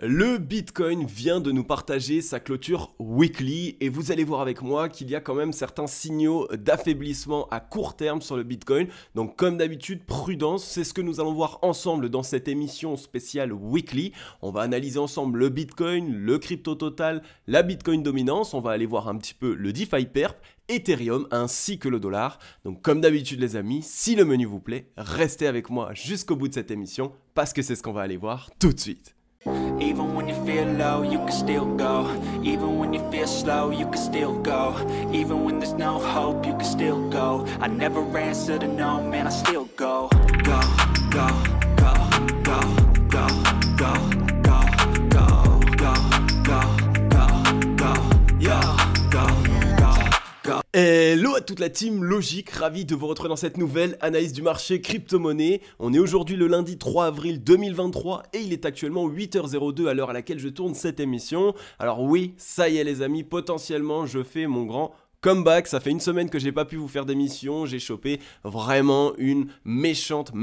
Le Bitcoin vient de nous partager sa clôture weekly et vous allez voir avec moi qu'il y a quand même certains signaux d'affaiblissement à court terme sur le Bitcoin. Donc comme d'habitude, prudence, c'est ce que nous allons voir ensemble dans cette émission spéciale weekly. On va analyser ensemble le Bitcoin, le crypto total, la Bitcoin dominance. On va aller voir un petit peu le DeFi perp, Ethereum ainsi que le dollar. Donc comme d'habitude les amis, si le menu vous plaît, restez avec moi jusqu'au bout de cette émission parce que c'est ce qu'on va aller voir tout de suite. Even when you feel low, you can still go. Even when you feel slow, you can still go. Even when there's no hope, you can still go. I never answer to no, man, I still go. Go, go, go, go, go, go, go, go, go, go, go, go, yo, go, go, go. Hello à toute la team Logique, ravi de vous retrouver dans cette nouvelle analyse du marché crypto-monnaie. On est aujourd'hui le lundi 3 avril 2023 et il est actuellement 8h02 à l'heure à laquelle je tourne cette émission. Alors oui, ça y est les amis, potentiellement je fais mon grand comeback. Ça fait une semaine que j'ai pas pu vous faire d'émission, j'ai chopé vraiment une méchante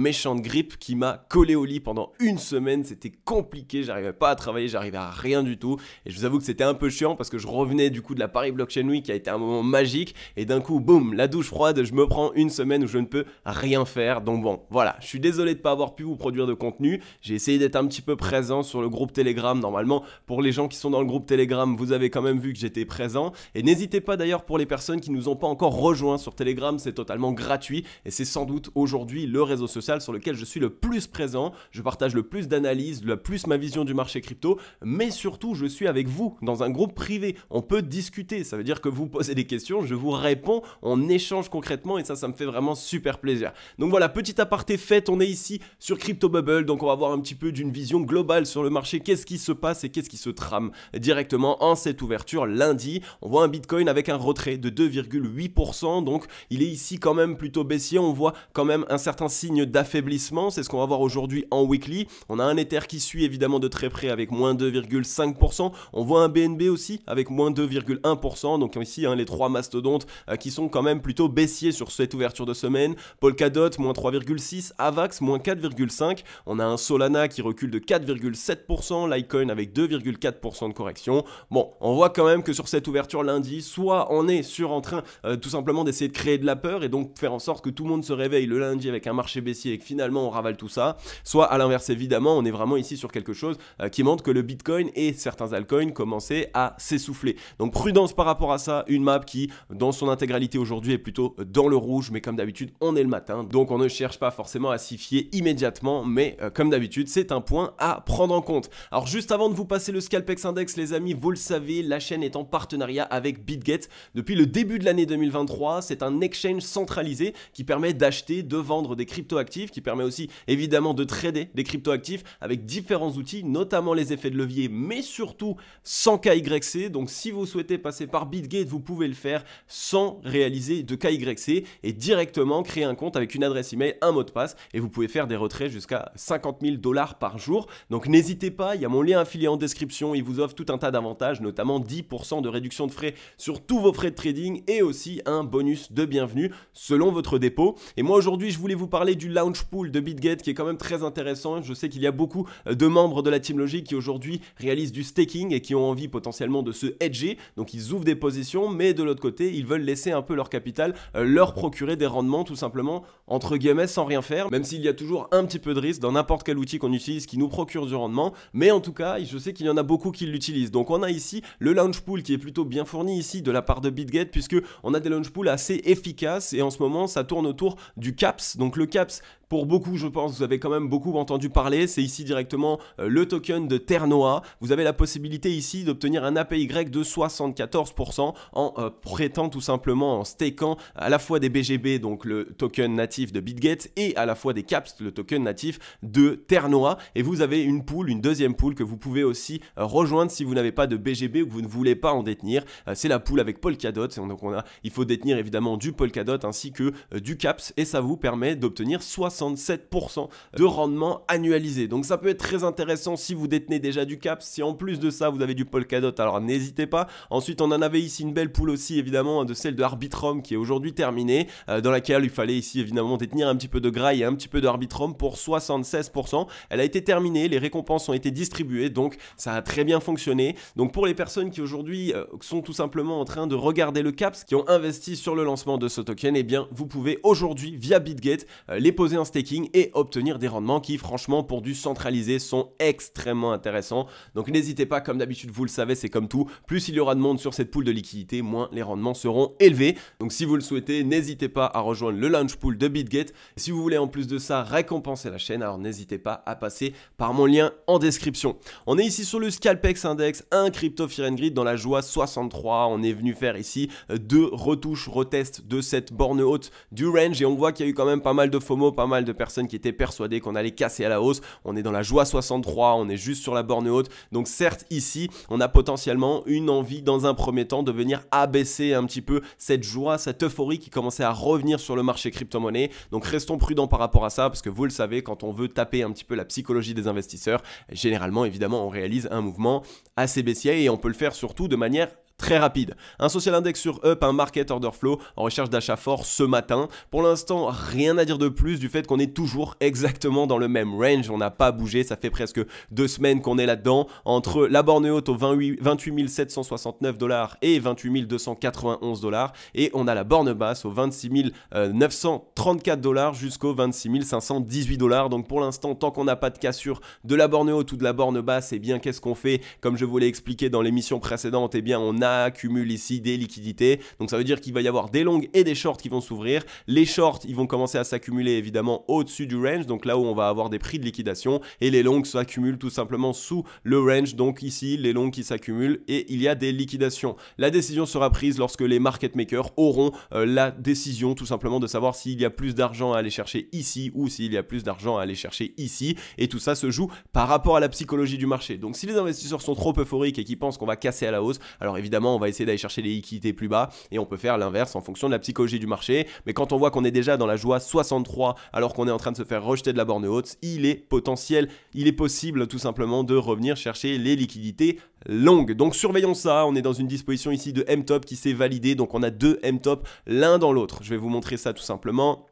grippe qui m'a collé au lit pendant une semaine. C'était compliqué, j'arrivais pas à travailler, j'arrivais à rien du tout et je vous avoue que c'était un peu chiant parce que je revenais du coup de la Paris Blockchain Week qui a été un moment magique et d'un coup boum, la douche froide, je me prends une semaine où je ne peux rien faire. Donc bon, voilà, je suis désolé de pas avoir pu vous produire de contenu. J'ai essayé d'être un petit peu présent sur le groupe Telegram. Normalement, pour les gens qui sont dans le groupe Telegram, vous avez quand même vu que j'étais présent et n'hésitez pas d'ailleurs pour les personnes qui nous ont pas encore rejoints sur Telegram, c'est totalement gratuit et c'est sans doute aujourd'hui le réseau social sur lequel je suis le plus présent. Je partage le plus d'analyses, le plus ma vision du marché crypto, mais surtout je suis avec vous dans un groupe privé. On peut discuter, ça veut dire que vous posez des questions, je vous réponds, on échange concrètement et ça me fait vraiment super plaisir. Donc voilà, petit aparté fait, on est ici sur Crypto Bubble, donc on va voir un petit peu d'une vision globale sur le marché, qu'est-ce qui se passe et qu'est-ce qui se trame directement en cette ouverture lundi. On voit un Bitcoin avec un retrait de 2,8%, donc il est ici quand même plutôt baissier, on voit quand même un certain signe d'affaiblissement, c'est ce qu'on va voir aujourd'hui en weekly. On a un Ether qui suit évidemment de très près avec moins 2,5%, on voit un BNB aussi avec moins 2,1%, donc ici les trois mastodontes qui sont quand même plutôt baissiers sur cette ouverture de semaine. Polkadot moins 3,6%, Avax moins 4,5%, on a un Solana qui recule de 4,7%, Litecoin avec 2,4% de correction. Bon, on voit quand même que sur cette ouverture lundi, soit on est en train tout simplement d'essayer de créer de la peur et donc faire en sorte que tout le monde se réveille le lundi avec un marché baissier et que finalement on ravale tout ça, soit à l'inverse évidemment on est vraiment ici sur quelque chose qui montre que le Bitcoin et certains altcoins commençaient à s'essouffler. Donc prudence par rapport à ça, une map qui dans son intégralité aujourd'hui est plutôt dans le rouge, mais comme d'habitude on est le matin donc on ne cherche pas forcément à s'y fier immédiatement, mais comme d'habitude c'est un point à prendre en compte. Alors juste avant de vous passer le Scalpex Index les amis, vous le savez, la chaîne est en partenariat avec BitGet depuis le début de l'année 2023, c'est un exchange centralisé qui permet d'acheter, de vendre des cryptoactifs, qui permet aussi évidemment de trader des cryptoactifs avec différents outils, notamment les effets de levier, mais surtout sans KYC. Donc si vous souhaitez passer par BitGet, vous pouvez le faire sans réaliser de KYC et directement créer un compte avec une adresse email, un mot de passe et vous pouvez faire des retraits jusqu'à 50 000 $ par jour. Donc n'hésitez pas, il y a mon lien affilié en description, il vous offre tout un tas d'avantages, notamment 10% de réduction de frais sur tous vos frais de trading et aussi un bonus de bienvenue selon votre dépôt. Et moi aujourd'hui je voulais vous parler du launch pool de BitGet qui est quand même très intéressant. Je sais qu'il y a beaucoup de membres de la team Logique qui aujourd'hui réalisent du staking et qui ont envie potentiellement de se hedger, donc ils ouvrent des positions, mais de l'autre côté ils veulent laisser un peu leur capital leur procurer des rendements tout simplement entre guillemets sans rien faire, même s'il y a toujours un petit peu de risque dans n'importe quel outil qu'on utilise qui nous procure du rendement, mais en tout cas je sais qu'il y en a beaucoup qui l'utilisent. Donc on a ici le launch pool qui est plutôt bien fourni ici de la part de BitGet puisque on a des launch pools assez efficaces et en ce moment ça tourne autour du CAPS. Donc le CAPS, pour beaucoup, je pense, vous avez quand même beaucoup entendu parler, c'est ici directement le token de Ternoa. Vous avez la possibilité ici d'obtenir un APY de 74% en prêtant tout simplement, en stakant à la fois des BGB, donc le token natif de BitGet, et à la fois des CAPS, le token natif de Ternoa. Et vous avez une pool, une deuxième pool que vous pouvez aussi rejoindre si vous n'avez pas de BGB ou que vous ne voulez pas en détenir. C'est la pool avec Polkadot. Donc il faut détenir évidemment du Polkadot ainsi que du CAPS et ça vous permet d'obtenir 74% 67% de rendement annualisé. Donc ça peut être très intéressant si vous détenez déjà du CAPS, si en plus de ça vous avez du Polkadot, alors n'hésitez pas. Ensuite on en avait ici une belle pool aussi évidemment de celle de Arbitrum qui est aujourd'hui terminée, dans laquelle il fallait ici évidemment détenir un petit peu de Grail et un petit peu d'Arbitrum pour 76%. Elle a été terminée, les récompenses ont été distribuées, donc ça a très bien fonctionné. Donc pour les personnes qui aujourd'hui sont tout simplement en train de regarder le CAPS, qui ont investi sur le lancement de ce token, eh bien vous pouvez aujourd'hui via BitGet les poser en staking et obtenir des rendements qui franchement pour du centralisé sont extrêmement intéressants. Donc n'hésitez pas, comme d'habitude vous le savez, c'est comme tout, plus il y aura de monde sur cette pool de liquidité, moins les rendements seront élevés. Donc si vous le souhaitez, n'hésitez pas à rejoindre le launch pool de BitGet. Si vous voulez en plus de ça récompenser la chaîne, alors n'hésitez pas à passer par mon lien en description. On est ici sur le Scalpex Index, un crypto Fear and Greed dans la joie 63. On est venu faire ici deux retouches, retests de cette borne haute du range et on voit qu'il y a eu quand même pas mal de FOMO, pas mal de personnes qui étaient persuadées qu'on allait casser à la hausse. On est dans la joie 63, on est juste sur la borne haute. Donc certes ici, on a potentiellement une envie dans un premier temps de venir abaisser un petit peu cette joie, cette euphorie qui commençait à revenir sur le marché crypto-monnaie. Donc restons prudents par rapport à ça parce que vous le savez, quand on veut taper un petit peu la psychologie des investisseurs, généralement évidemment on réalise un mouvement assez baissier et on peut le faire surtout de manière très rapide. Un social index sur Up, un market order flow en recherche d'achat fort ce matin. Pour l'instant, rien à dire de plus du fait qu'on est toujours exactement dans le même range. On n'a pas bougé, ça fait presque 2 semaines qu'on est là-dedans. Entre la borne haute aux 28 769 $ et 28 291 $. Et on a la borne basse aux 26 934 $ jusqu'aux 26 518 $. Donc pour l'instant, tant qu'on n'a pas de cassure de la borne haute ou de la borne basse, eh bien qu'est-ce qu'on fait? Comme je vous l'ai expliqué dans l'émission précédente, eh bien on accumule ici des liquidités. Donc ça veut dire qu'il va y avoir des longues et des shorts qui vont s'ouvrir. Les shorts, ils vont commencer à s'accumuler évidemment au-dessus du range, donc là où on va avoir des prix de liquidation, et les longues s'accumulent tout simplement sous le range. Donc ici, les longues qui s'accumulent et il y a des liquidations. La décision sera prise lorsque les market makers auront la décision tout simplement de savoir s'il y a plus d'argent à aller chercher ici ou s'il y a plus d'argent à aller chercher ici. Et tout ça se joue par rapport à la psychologie du marché. Donc si les investisseurs sont trop euphoriques et qu'ils pensent qu'on va casser à la hausse, alors évidemment on va essayer d'aller chercher les liquidités plus bas et on peut faire l'inverse en fonction de la psychologie du marché. Mais quand on voit qu'on est déjà dans la joie 63 alors qu'on est en train de se faire rejeter de la borne haute, il est possible tout simplement de revenir chercher les liquidités longues. Donc surveillons ça, on est dans une disposition ici de M-Top qui s'est validée, donc on a deux M-Top l'un dans l'autre. Je vais vous montrer ça tout simplement.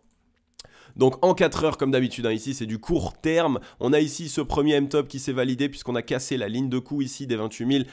Donc en 4 heures comme d'habitude, hein, ici c'est du court terme. On a ici ce premier M-Top qui s'est validé puisqu'on a cassé la ligne de coût ici des 28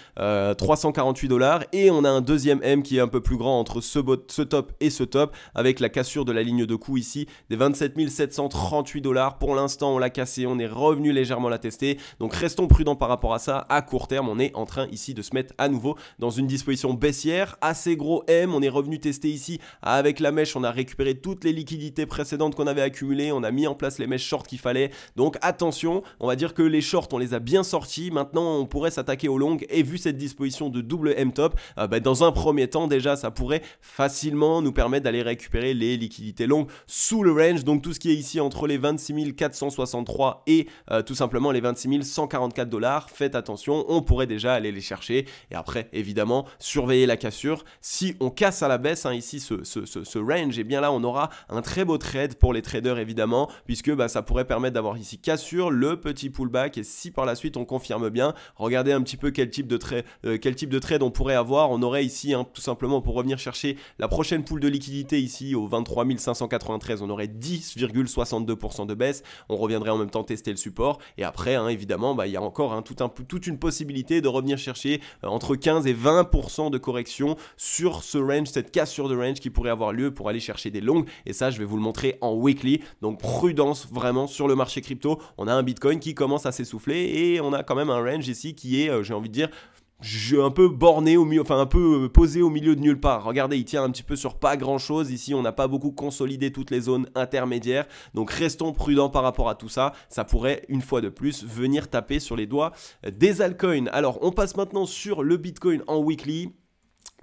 348 $ et on a un deuxième M qui est un peu plus grand entre ce top et ce top avec la cassure de la ligne de coût ici des 27 738 $. Pour l'instant on l'a cassé, on est revenu légèrement la tester. Donc restons prudents par rapport à ça. À court terme on est en train ici de se mettre à nouveau dans une disposition baissière. Assez gros M, on est revenu tester ici avec la mèche, on a récupéré toutes les liquidités précédentes qu'on avait accumulé, on a mis en place les mèches short qu'il fallait. Donc attention, on va dire que les shorts on les a bien sortis. Maintenant on pourrait s'attaquer aux longues et vu cette disposition de double M-Top, dans un premier temps déjà ça pourrait facilement nous permettre d'aller récupérer les liquidités longues sous le range. Donc tout ce qui est ici entre les 26 463 et tout simplement les 26 144 $, faites attention, on pourrait déjà aller les chercher. Et après évidemment surveiller la cassure. Si on casse à la baisse, hein, ici ce range, et bien là on aura un très beau trade pour les traders évidemment, puisque ça pourrait permettre d'avoir ici cassure, le petit pullback, et si par la suite on confirme bien, regardez un petit peu quel type de trade on pourrait avoir. On aurait ici tout simplement pour revenir chercher la prochaine pool de liquidité ici au 23 593, on aurait 10,62% de baisse, on reviendrait en même temps tester le support et après évidemment il y a encore toute une possibilité de revenir chercher entre 15 et 20% de correction sur ce range, cette cassure de range qui pourrait avoir lieu pour aller chercher des longues, et ça je vais vous le montrer en weekly. Donc prudence vraiment sur le marché crypto. On a un Bitcoin qui commence à s'essouffler et on a quand même un range ici qui est, j'ai envie de dire, un peu borné au milieu, enfin un peu posé au milieu de nulle part. Regardez, il tient un petit peu sur pas grand chose. Ici, on n'a pas beaucoup consolidé toutes les zones intermédiaires. Donc restons prudents par rapport à tout ça. Ça pourrait, une fois de plus, venir taper sur les doigts des altcoins. Alors, on passe maintenant sur le Bitcoin en weekly.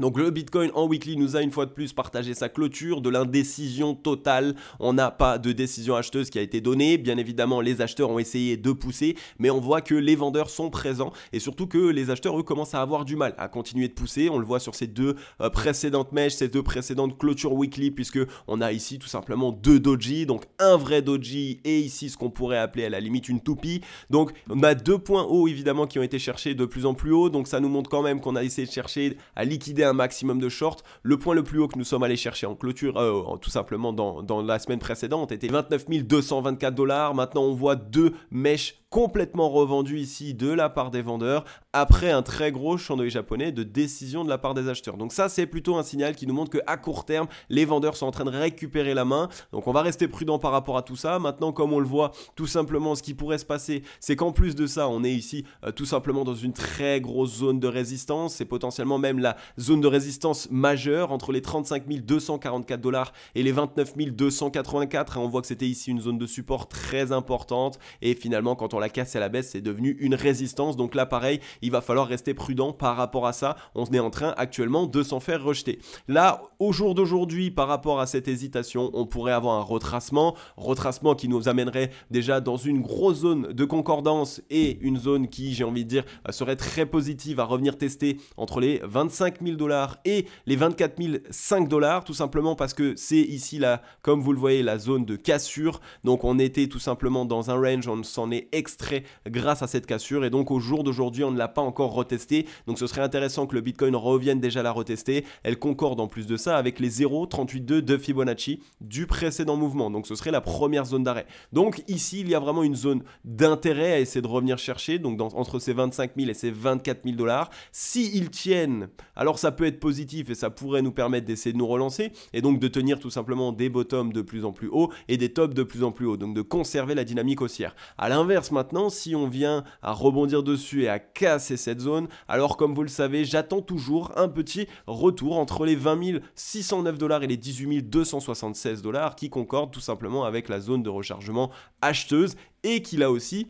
Donc le Bitcoin en weekly nous a une fois de plus partagé sa clôture, de l'indécision totale. On n'a pas de décision acheteuse qui a été donnée. Bien évidemment, les acheteurs ont essayé de pousser, mais on voit que les vendeurs sont présents et surtout que les acheteurs, eux, commencent à avoir du mal à continuer de pousser. On le voit sur ces deux précédentes mèches, ces deux précédentes clôtures weekly, puisque on a ici tout simplement deux doji, donc un vrai doji et ici ce qu'on pourrait appeler à la limite une toupie. Donc on a deux points hauts évidemment qui ont été cherchés de plus en plus haut, donc ça nous montre quand même qu'on a essayé de chercher à liquider un maximum de short. Le point le plus haut que nous sommes allés chercher en clôture, tout simplement dans la semaine précédente, était 29 224 $. Maintenant, on voit deux mèches complètement revendues ici de la part des vendeurs après un très gros chandelier japonais de décision de la part des acheteurs. Donc ça, c'est plutôt un signal qui nous montre qu'à court terme, les vendeurs sont en train de récupérer la main. Donc on va rester prudent par rapport à tout ça. Maintenant, comme on le voit, tout simplement, ce qui pourrait se passer, c'est qu'en plus de ça, on est ici tout simplement dans une très grosse zone de résistance. C'est potentiellement même la zone de résistance majeure entre les 35 244 $ et les 29 284. On voit que c'était ici une zone de support très importante. Et finalement, quand on l'a cassé à la baisse, c'est devenu une résistance. Donc là, pareil, il va falloir rester prudent par rapport à ça. On est en train actuellement de s'en faire rejeter. Là, au jour d'aujourd'hui, par rapport à cette hésitation, on pourrait avoir un retracement qui nous amènerait déjà dans une grosse zone de concordance et une zone qui, j'ai envie de dire, serait très positive à revenir tester entre les 25 000 $ et les 24 005 $, tout simplement parce que c'est ici, là, comme vous le voyez, la zone de cassure. Donc on était tout simplement dans un range, on s'en est extrait grâce à cette cassure et donc au jour d'aujourd'hui, on ne l'a pas encore retesté. Donc ce serait intéressant que le Bitcoin revienne déjà la retester. Elle concorde en plus de ça avec les 0,382 de Fibonacci du précédent mouvement. Donc ce serait la première zone d'arrêt. Donc ici, il y a vraiment une zone d'intérêt à essayer de revenir chercher, donc entre ces 25 000 et ces 24 000 $. S'ils tiennent, alors ça peut être positif et ça pourrait nous permettre d'essayer de nous relancer et donc de tenir tout simplement des bottoms de plus en plus haut et des tops de plus en plus haut, donc de conserver la dynamique haussière. À l'inverse maintenant, si on vient à rebondir dessus et à casser cette zone, alors comme vous le savez, j'attends toujours un petit retour entre les 20 609 $ et les 18 276 $ qui concordent tout simplement avec la zone de rechargement acheteuse et qui là aussi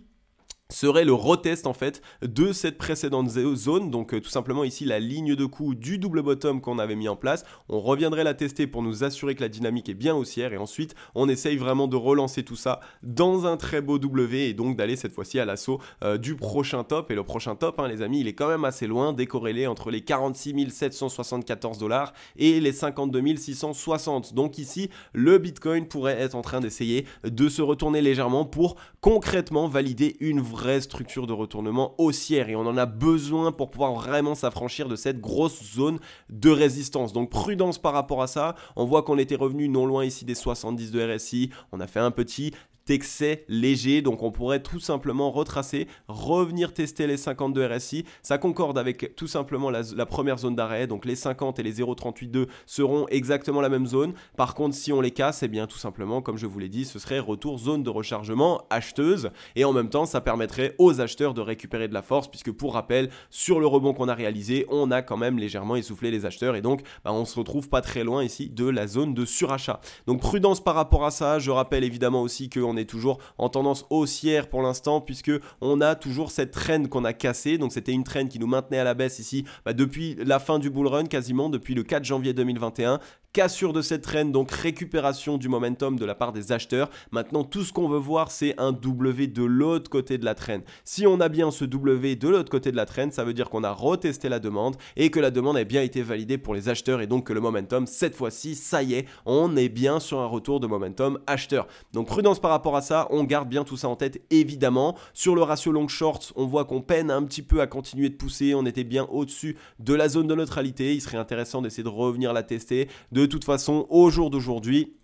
serait le retest en fait de cette précédente zone, donc tout simplement ici la ligne de coup du double bottom qu'on avait mis en place. On reviendrait la tester pour nous assurer que la dynamique est bien haussière et ensuite on essaye vraiment de relancer tout ça dans un très beau W et donc d'aller cette fois-ci à l'assaut du prochain top. Et le prochain top, les amis, il est quand même assez loin, décorrélé entre les 46 774 $ et les 52 660. Donc ici, le Bitcoin pourrait être en train d'essayer de se retourner légèrement pour concrètement valider une vraie structure de retournement haussière et on en a besoin pour pouvoir vraiment s'affranchir de cette grosse zone de résistance. Donc prudence par rapport à ça. On voit qu'on était revenu non loin ici des 70 de RSI. On a fait un petit excès léger, donc on pourrait tout simplement retracer, revenir tester les 50 de RSI. Ça concorde avec tout simplement la première zone d'arrêt, donc les 50 et les 0,382 seront exactement la même zone. Par contre, si on les casse, eh bien tout simplement, comme je vous l'ai dit, ce serait retour zone de rechargement acheteuse et en même temps, ça permettrait aux acheteurs de récupérer de la force puisque pour rappel, sur le rebond qu'on a réalisé, on a quand même légèrement essoufflé les acheteurs et donc on se retrouve pas très loin ici de la zone de surachat. Donc prudence par rapport à ça. Je rappelle évidemment aussi qu'on est toujours en tendance haussière pour l'instant puisque on a toujours cette trend qu'on a cassée. Donc c'était une trend qui nous maintenait à la baisse ici depuis la fin du bull run, quasiment depuis le 4 janvier 2021. Cassure de cette trend, donc récupération du momentum de la part des acheteurs. Maintenant, tout ce qu'on veut voir, c'est un W de l'autre côté de la trend. Si on a bien ce W de l'autre côté de la trend, ça veut dire qu'on a retesté la demande et que la demande a bien été validée pour les acheteurs et donc que le momentum, cette fois-ci, ça y est, on est bien sur un retour de momentum acheteur. Donc prudence par rapport à ça, on garde bien tout ça en tête évidemment. Sur le ratio long short, on voit qu'on peine un petit peu à continuer de pousser. On était bien au-dessus de la zone de neutralité. Il serait intéressant d'essayer de revenir la tester. De toute façon, au jour d'aujourd'hui,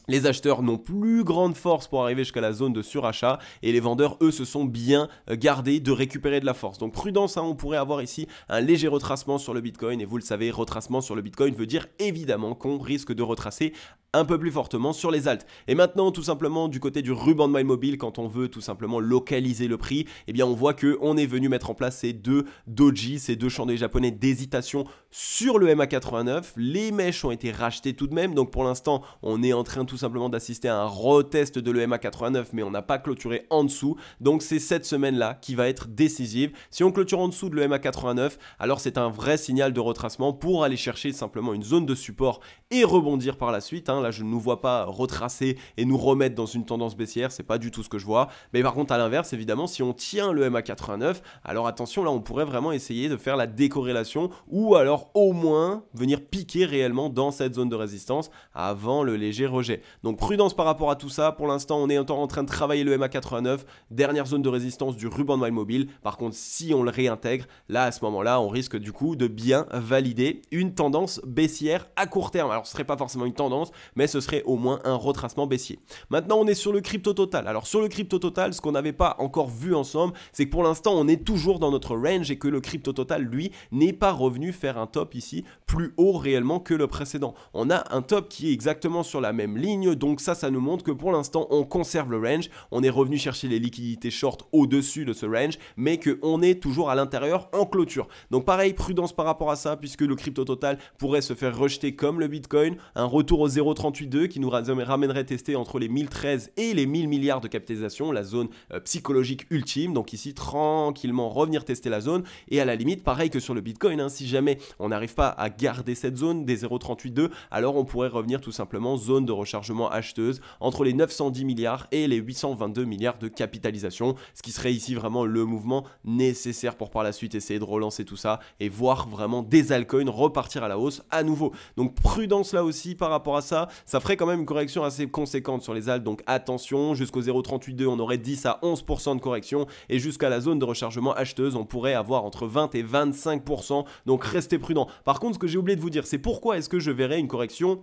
les acheteurs n'ont plus grande force pour arriver jusqu'à la zone de surachat et les vendeurs, eux, se sont bien gardés de récupérer de la force. Donc prudence, on pourrait avoir ici un léger retracement sur le Bitcoin et vous le savez, retracement sur le Bitcoin veut dire évidemment qu'on risque de retracer un peu plus fortement sur les alts. Et maintenant, tout simplement, du côté du ruban de MyMobile, quand on veut tout simplement localiser le prix, eh bien on voit qu'on est venu mettre en place ces deux doji, ces deux chandeliers japonais d'hésitation sur le MA89. Les mèches ont été rachetées tout de même, donc pour l'instant, on est en train tout simplement d'assister à un retest de le MA89, mais on n'a pas clôturé en dessous. Donc c'est cette semaine-là qui va être décisive. Si on clôture en dessous de le MA89, alors c'est un vrai signal de retracement pour aller chercher simplement une zone de support et rebondir par la suite. Là, je ne nous vois pas retracer et nous remettre dans une tendance baissière, c'est pas du tout ce que je vois. Mais par contre, à l'inverse, évidemment, si on tient le MA89, alors attention, là, on pourrait vraiment essayer de faire la décorrélation ou alors au moins venir piquer réellement dans cette zone de résistance avant le léger rejet. Donc prudence par rapport à tout ça. Pour l'instant, on est encore en train de travailler le MA89, dernière zone de résistance du ruban de MyMobile. Par contre, si on le réintègre, là, à ce moment-là, on risque du coup de bien valider une tendance baissière à court terme. Alors, ce serait pas forcément une tendance, mais ce serait au moins un retracement baissier. Maintenant, on est sur le crypto total. Alors, sur le crypto total, ce qu'on n'avait pas encore vu ensemble, c'est que pour l'instant, on est toujours dans notre range et que le crypto total, lui, n'est pas revenu faire un top ici plus haut réellement que le précédent. On a un top qui est exactement sur la même ligne, donc ça nous montre que pour l'instant, on conserve le range. On est revenu chercher les liquidités short au-dessus de ce range, mais qu'on est toujours à l'intérieur en clôture. Donc pareil, prudence par rapport à ça, puisque le crypto total pourrait se faire rejeter comme le Bitcoin, un retour au 0,382 qui nous ramènerait tester entre les 1013 et les 1000 milliards de capitalisation, la zone psychologique ultime. Donc ici, tranquillement revenir tester la zone. Et à la limite, pareil que sur le Bitcoin, si jamais on n'arrive pas à garder cette zone des 0,382, alors on pourrait revenir tout simplement zone de rechargement acheteuse entre les 910 milliards et les 822 milliards de capitalisation, ce qui serait ici vraiment le mouvement nécessaire pour par la suite essayer de relancer tout ça et voir vraiment des altcoins repartir à la hausse à nouveau. Donc prudence là aussi par rapport à ça, ça ferait quand même une correction assez conséquente sur les alts, donc attention, jusqu'au 0,382 on aurait 10 à 11% de correction et jusqu'à la zone de rechargement acheteuse on pourrait avoir entre 20 et 25%, donc restez prudent. Par contre, ce que j'ai oublié de vous dire, c'est pourquoi est-ce que je verrais une correction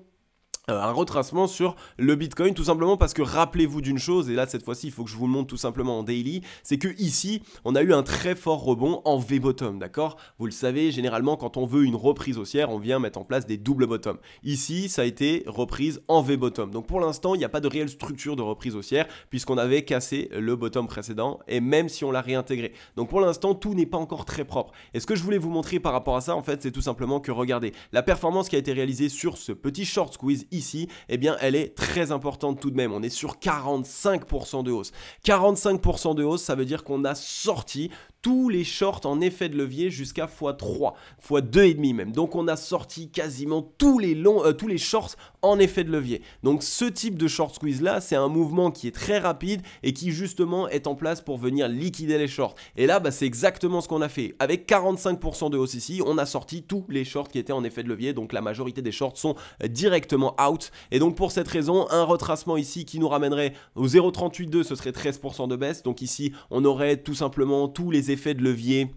un retracement sur le Bitcoin, tout simplement parce que rappelez-vous d'une chose, et là cette fois-ci il faut que je vous le montre tout simplement en daily, c'est que ici on a eu un très fort rebond en V-bottom, d'accord? Vous le savez, généralement quand on veut une reprise haussière, on vient mettre en place des double bottom. Ici ça a été reprise en V-bottom, donc pour l'instant il n'y a pas de réelle structure de reprise haussière puisqu'on avait cassé le bottom précédent et même si on l'a réintégré. Donc pour l'instant tout n'est pas encore très propre. Et ce que je voulais vous montrer par rapport à ça en fait, c'est tout simplement que regardez, la performance qui a été réalisée sur ce petit short squeeze ici, eh bien elle est très importante tout de même. On est sur 45% de hausse. 45% de hausse, ça veut dire qu'on a sorti tous les shorts en effet de levier jusqu'à x3, x2,5 même. Donc on a sorti quasiment tous les shorts en effet de levier. Donc ce type de short squeeze là, c'est un mouvement qui est très rapide et qui justement est en place pour venir liquider les shorts. Et là, c'est exactement ce qu'on a fait. Avec 45% de hausse ici, on a sorti tous les shorts qui étaient en effet de levier. Donc la majorité des shorts sont directement out. Et donc pour cette raison, un retracement ici qui nous ramènerait au 0,382, ce serait 13% de baisse. Donc ici, on aurait tout simplement tous les effets de levier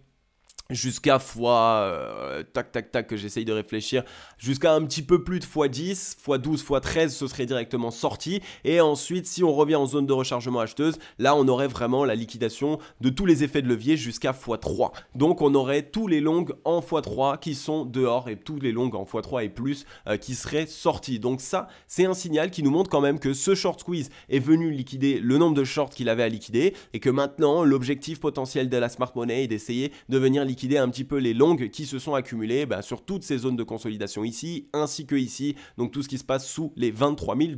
jusqu'à tac que j'essaye de réfléchir, jusqu'à un petit peu plus de x10, x12, x13 ce serait directement sorti et ensuite si on revient en zone de rechargement acheteuse, là on aurait vraiment la liquidation de tous les effets de levier jusqu'à x3, donc on aurait tous les longs en x3 qui sont dehors et tous les longs en x3 et plus qui seraient sortis. Donc ça c'est un signal qui nous montre quand même que ce short squeeze est venu liquider le nombre de shorts qu'il avait à liquider et que maintenant l'objectif potentiel de la smart money est d'essayer de venir liquider un petit peu les longues qui se sont accumulées sur toutes ces zones de consolidation ici ainsi que ici, donc tout ce qui se passe sous les 23 000 $.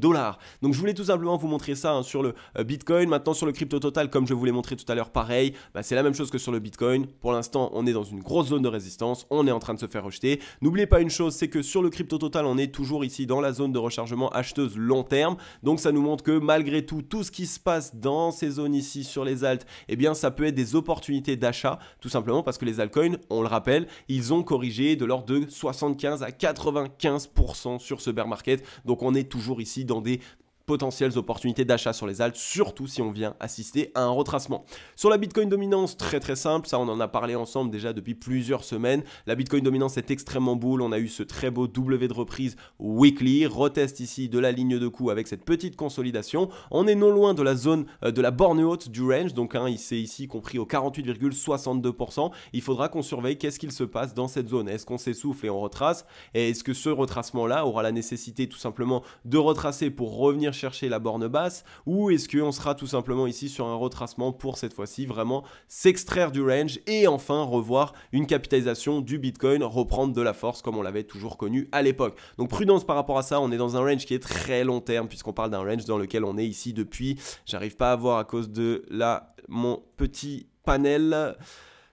Donc je voulais tout simplement vous montrer ça sur le Bitcoin. Maintenant sur le crypto total, comme je vous l'ai montré tout à l'heure, pareil, c'est la même chose que sur le Bitcoin. Pour l'instant on est dans une grosse zone de résistance, on est en train de se faire rejeter. N'oubliez pas une chose, c'est que sur le crypto total on est toujours ici dans la zone de rechargement acheteuse long terme, donc ça nous montre que malgré tout ce qui se passe dans ces zones ici sur les alts, eh bien ça peut être des opportunités d'achat, tout simplement parce que les altcoins, on le rappelle, ils ont corrigé de l'ordre de 75 à 95% sur ce bear market. Donc on est toujours ici dans des potentielles opportunités d'achat sur les alts, surtout si on vient assister à un retracement. Sur la Bitcoin dominance, très simple, ça on en a parlé ensemble déjà depuis plusieurs semaines. La Bitcoin dominance est extrêmement bull, on a eu ce très beau W de reprise weekly, retest ici de la ligne de coup avec cette petite consolidation. On est non loin de la zone de la borne haute du range, donc il s'est ici compris au 48,62%. Il faudra qu'on surveille qu'est-ce qu'il se passe dans cette zone. Est-ce qu'on s'essouffle et on retrace? Et est-ce que ce retracement-là aura la nécessité tout simplement de retracer pour revenir chercher la borne basse, ou est-ce qu'on sera tout simplement ici sur un retracement pour cette fois-ci vraiment s'extraire du range et enfin revoir une capitalisation du Bitcoin reprendre de la force comme on l'avait toujours connu à l'époque. Donc prudence par rapport à ça, on est dans un range qui est très long terme puisqu'on parle d'un range dans lequel on est ici depuis, j'arrive pas à voir à cause de là mon petit panel,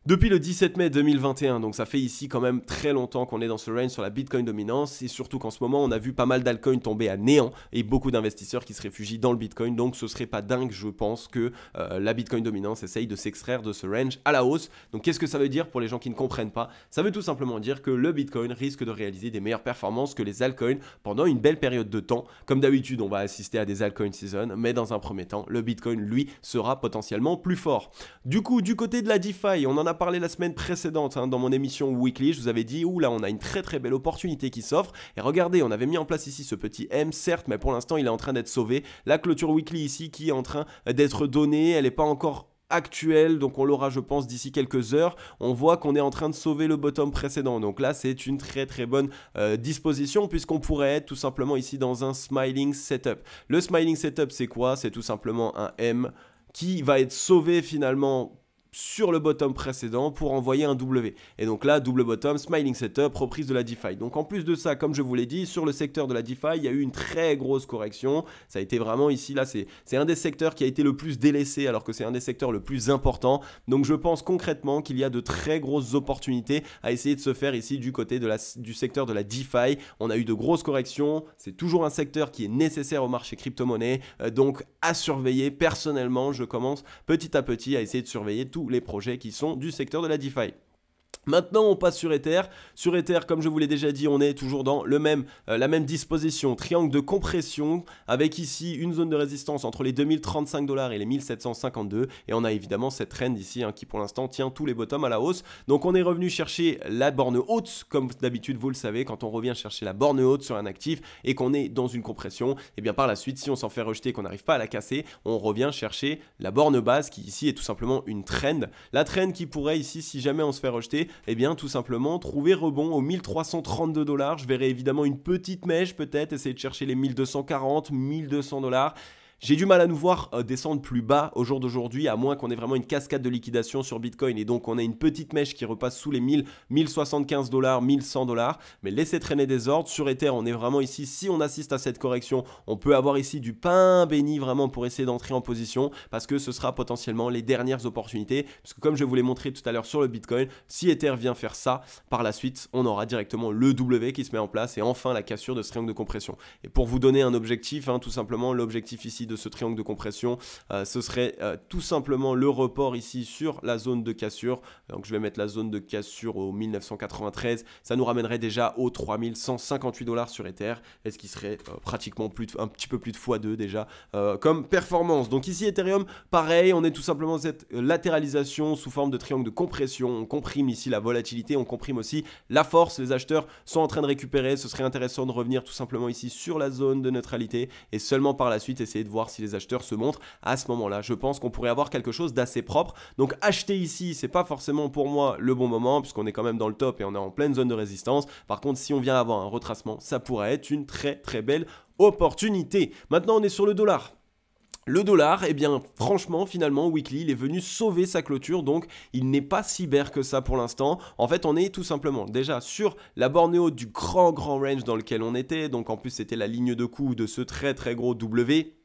depuis le 17 mai 2021, donc ça fait ici quand même très longtemps qu'on est dans ce range sur la Bitcoin dominance et surtout qu'en ce moment on a vu pas mal d'altcoins tomber à néant et beaucoup d'investisseurs qui se réfugient dans le Bitcoin, donc ce serait pas dingue je pense que la Bitcoin dominance essaye de s'extraire de ce range à la hausse. Donc qu'est-ce que ça veut dire pour les gens qui ne comprennent pas? Ça veut tout simplement dire que le Bitcoin risque de réaliser des meilleures performances que les altcoins pendant une belle période de temps. Comme d'habitude on va assister à des altcoin season, mais dans un premier temps le Bitcoin lui sera potentiellement plus fort. Du coup du côté de la DeFi, on en a parlé la semaine précédente dans mon émission weekly, je vous avais dit là on a une très belle opportunité qui s'offre et regardez on avait mis en place ici ce petit M certes mais pour l'instant il est en train d'être sauvé, la clôture weekly ici qui est en train d'être donnée, elle n'est pas encore actuelle, donc on l'aura je pense d'ici quelques heures. On voit qu'on est en train de sauver le bottom précédent, donc là c'est une très bonne disposition puisqu'on pourrait être tout simplement ici dans un smiling setup. Le smiling setup c'est quoi? C'est tout simplement un M qui va être sauvé finalement sur le bottom précédent pour envoyer un W. Et donc là, double bottom, smiling setup, reprise de la DeFi. Donc en plus de ça, comme je vous l'ai dit, sur le secteur de la DeFi, il y a eu une très grosse correction. Ça a été vraiment ici, là, c'est un des secteurs qui a été le plus délaissé alors que c'est un des secteurs le plus important. Donc je pense concrètement qu'il y a de très grosses opportunités à essayer de se faire ici du côté du secteur de la DeFi. On a eu de grosses corrections. C'est toujours un secteur qui est nécessaire au marché crypto-monnaie. Donc à surveiller. Personnellement, je commence petit à petit à essayer de surveiller tous les projets qui sont du secteur de la DeFi. Maintenant, on passe sur Ether. Sur Ether, comme je vous l'ai déjà dit, on est toujours dans la même disposition, triangle de compression, avec ici une zone de résistance entre les 2035 $ et les 1752. Et on a évidemment cette trend ici qui pour l'instant tient tous les bottoms à la hausse. Donc on est revenu chercher la borne haute, comme d'habitude vous le savez, quand on revient chercher la borne haute sur un actif et qu'on est dans une compression, et bien par la suite, si on s'en fait rejeter et qu'on n'arrive pas à la casser, on revient chercher la borne basse qui ici est tout simplement une trend. La trend qui pourrait ici, si jamais on se fait rejeter, eh bien tout simplement trouver rebond aux 1332 $. Je verrai évidemment une petite mèche peut-être, essayer de chercher les 1240, 1200 $. J'ai du mal à nous voir descendre plus bas au jour d'aujourd'hui, à moins qu'on ait vraiment une cascade de liquidation sur Bitcoin et donc on a une petite mèche qui repasse sous les 1075 $, 1100 $. Mais laissez traîner des ordres. Sur Ether, on est vraiment ici, si on assiste à cette correction, on peut avoir ici du pain béni vraiment pour essayer d'entrer en position parce que ce sera potentiellement les dernières opportunités. Parce que comme je vous l'ai montré tout à l'heure sur le Bitcoin, si Ether vient faire ça, par la suite, on aura directement le W qui se met en place et enfin la cassure de ce triangle de compression. Et pour vous donner un objectif, tout simplement l'objectif ici de ce triangle de compression, ce serait tout simplement le report ici sur la zone de cassure. Donc je vais mettre la zone de cassure au 1993, ça nous ramènerait déjà aux 3158 $ sur Ether, et ce qui serait pratiquement un petit peu plus de x2 déjà comme performance. Donc ici Ethereum, pareil, on est tout simplement dans cette latéralisation sous forme de triangle de compression. On comprime ici la volatilité, on comprime aussi la force. Les acheteurs sont en train de récupérer, ce serait intéressant de revenir tout simplement ici sur la zone de neutralité et seulement par la suite essayer de voir si les acheteurs se montrent. À ce moment là je pense qu'on pourrait avoir quelque chose d'assez propre. Donc acheter ici c'est pas forcément pour moi le bon moment puisqu'on est quand même dans le top et on est en pleine zone de résistance. Par contre si on vient avoir un retracement, ça pourrait être une très belle opportunité. Maintenant on est sur le dollar. Le dollar, eh bien franchement finalement weekly il est venu sauver sa clôture, donc il n'est pas si bear que ça pour l'instant. En fait on est tout simplement déjà sur la borne haute du grand range dans lequel on était, donc en plus c'était la ligne de coup de ce très gros W.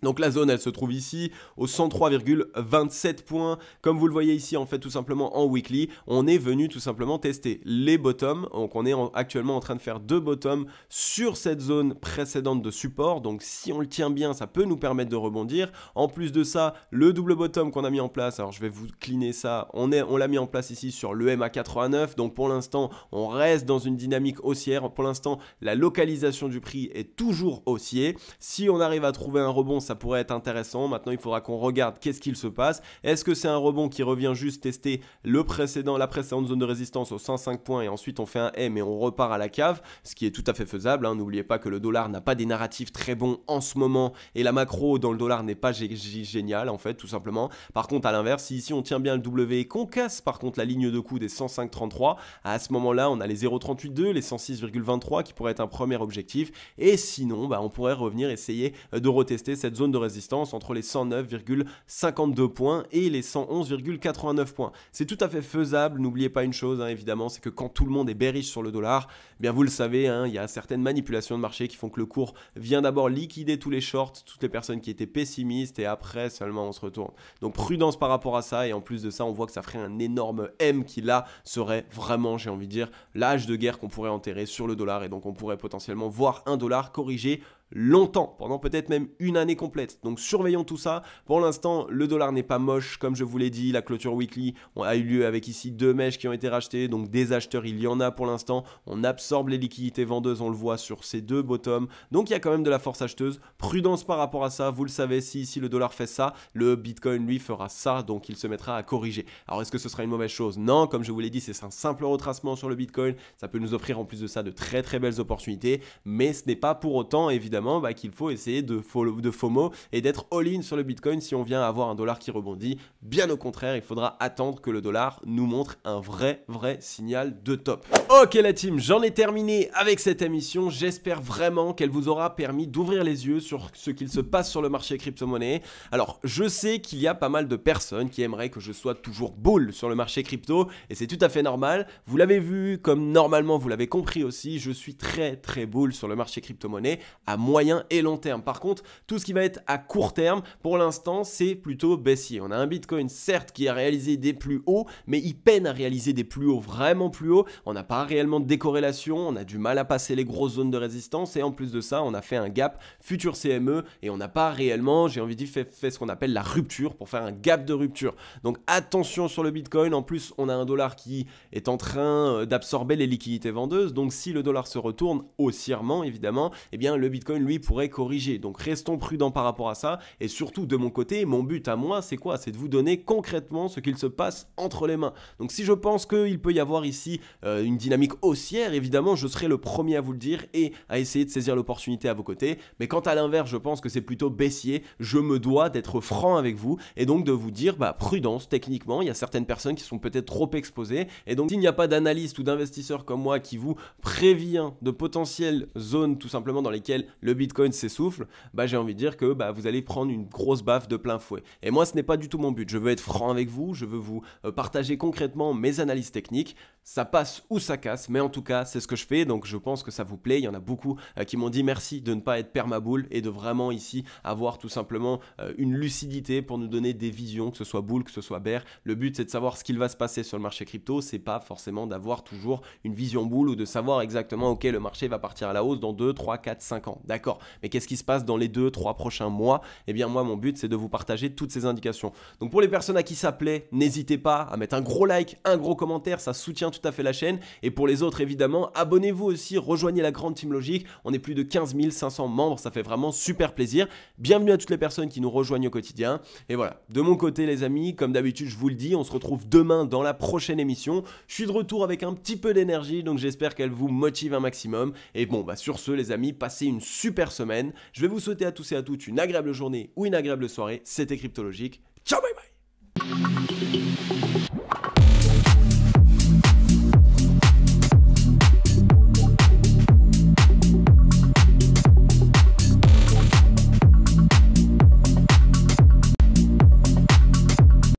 Donc la zone, elle se trouve ici au 103,27 points. Comme vous le voyez ici, en fait, tout simplement en weekly, on est venu tout simplement tester les bottoms. Donc on est actuellement en train de faire 2 bottoms sur cette zone précédente de support. Donc si on le tient bien, ça peut nous permettre de rebondir. En plus de ça, le double bottom qu'on a mis en place, alors je vais vous cleaner ça, on l'a mis en place ici sur le MA89. Donc pour l'instant, on reste dans une dynamique haussière. Pour l'instant, la localisation du prix est toujours haussier. Si on arrive à trouver un rebond, ça pourrait être intéressant. Maintenant, il faudra qu'on regarde qu'est-ce qu'il se passe. Est-ce que c'est un rebond qui revient juste tester la précédente zone de résistance aux 105 points et ensuite on fait un M et on repart à la cave, ce qui est tout à fait faisable. N'oubliez pas que le dollar n'a pas des narratifs très bons en ce moment et la macro dans le dollar n'est pas géniale en fait, tout simplement. Par contre, à l'inverse, si ici on tient bien le W et qu'on casse par contre la ligne de coup des 105,33, à ce moment-là, on a les 0,38,2, les 106,23 qui pourraient être un premier objectif. Et sinon, on pourrait revenir essayer de retester cette zone de résistance entre les 109,52 points et les 111,89 points. C'est tout à fait faisable. N'oubliez pas une chose, évidemment, c'est que quand tout le monde est bearish sur le dollar, bien vous le savez, il y a certaines manipulations de marché qui font que le cours vient d'abord liquider tous les shorts, toutes les personnes qui étaient pessimistes et après seulement on se retourne. Donc prudence par rapport à ça et en plus de ça, on voit que ça ferait un énorme M qui là serait vraiment, j'ai envie de dire, l'âge de guerre qu'on pourrait enterrer sur le dollar et donc on pourrait potentiellement voir un dollar corriger longtemps, pendant peut-être même une année complète. Donc surveillons tout ça. Pour l'instant, le dollar n'est pas moche, comme je vous l'ai dit. La clôture weekly a eu lieu avec ici 2 mèches qui ont été rachetées. Donc des acheteurs, il y en a pour l'instant. On absorbe les liquidités vendeuses, on le voit sur ces 2 bottoms. Donc il y a quand même de la force acheteuse. Prudence par rapport à ça. Vous le savez, si ici le dollar fait ça, le Bitcoin lui fera ça. Donc il se mettra à corriger. Alors est-ce que ce sera une mauvaise chose? Non, comme je vous l'ai dit, c'est un simple retracement sur le Bitcoin. Ça peut nous offrir en plus de ça de très très belles opportunités. Mais ce n'est pas pour autant, évidemment, qu'il faut essayer de FOMO et d'être all-in sur le Bitcoin si on vient avoir un dollar qui rebondit. Bien au contraire, il faudra attendre que le dollar nous montre un vrai signal de top. Ok la team, j'en ai terminé avec cette émission. J'espère vraiment qu'elle vous aura permis d'ouvrir les yeux sur ce qu'il se passe sur le marché crypto-monnaie. Alors, je sais qu'il y a pas mal de personnes qui aimeraient que je sois toujours bull sur le marché crypto et c'est tout à fait normal. Vous l'avez vu, comme normalement vous l'avez compris aussi, je suis très bull sur le marché crypto-monnaie à moyen et long terme. Par contre, tout ce qui va être à court terme, pour l'instant, c'est plutôt baissier. On a un Bitcoin, certes, qui a réalisé des plus hauts, mais il peine à réaliser des plus hauts, vraiment plus hauts. On n'a pas réellement de décorrélation, on a du mal à passer les grosses zones de résistance et en plus de ça, on a fait un gap futur CME et on n'a pas réellement, j'ai envie de dire, fait ce qu'on appelle la rupture pour faire un gap de rupture. Donc attention sur le Bitcoin. En plus, on a un dollar qui est en train d'absorber les liquidités vendeuses. Donc si le dollar se retourne haussièrement, évidemment, eh bien le Bitcoin lui pourrait corriger. Donc restons prudents par rapport à ça et surtout de mon côté, mon but à moi c'est quoi? C'est de vous donner concrètement ce qu'il se passe entre les mains. Donc si je pense qu'il peut y avoir ici une dynamique haussière, évidemment je serai le premier à vous le dire et à essayer de saisir l'opportunité à vos côtés. Mais quand à l'inverse je pense que c'est plutôt baissier, je me dois d'être franc avec vous et donc de vous dire prudence techniquement. Il y a certaines personnes qui sont peut-être trop exposées et donc s'il n'y a pas d'analyste ou d'investisseur comme moi qui vous prévient de potentielles zones tout simplement dans lesquelles le Bitcoin s'essouffle, j'ai envie de dire que vous allez prendre une grosse baffe de plein fouet. Et moi, ce n'est pas du tout mon but. Je veux être franc avec vous, je veux vous partager concrètement mes analyses techniques. Ça passe ou ça casse, mais en tout cas, c'est ce que je fais. Donc, je pense que ça vous plaît. Il y en a beaucoup qui m'ont dit merci de ne pas être permabull et de vraiment ici avoir tout simplement une lucidité pour nous donner des visions, que ce soit bull, que ce soit bear. Le but, c'est de savoir ce qu'il va se passer sur le marché crypto. C'est pas forcément d'avoir toujours une vision bull ou de savoir exactement, ok, le marché va partir à la hausse dans 2, 3, 4, 5 ans. D'accord. Mais qu'est-ce qui se passe dans les 2-3 prochains mois? Eh bien moi mon but c'est de vous partager toutes ces indications. Donc pour les personnes à qui ça plaît, n'hésitez pas à mettre un gros like, un gros commentaire, ça soutient tout à fait la chaîne. Et pour les autres évidemment, abonnez-vous aussi, rejoignez la grande team Logic. On est plus de 15 500 membres, ça fait vraiment super plaisir. Bienvenue à toutes les personnes qui nous rejoignent au quotidien. Et voilà, de mon côté les amis, comme d'habitude je vous le dis, on se retrouve demain dans la prochaine émission. Je suis de retour avec un petit peu d'énergie, donc j'espère qu'elle vous motive un maximum. Et bon sur ce les amis, passez une super semaine. Je vais vous souhaiter à tous et à toutes une agréable journée ou une agréable soirée. C'était Crypto Logic. Ciao, bye bye.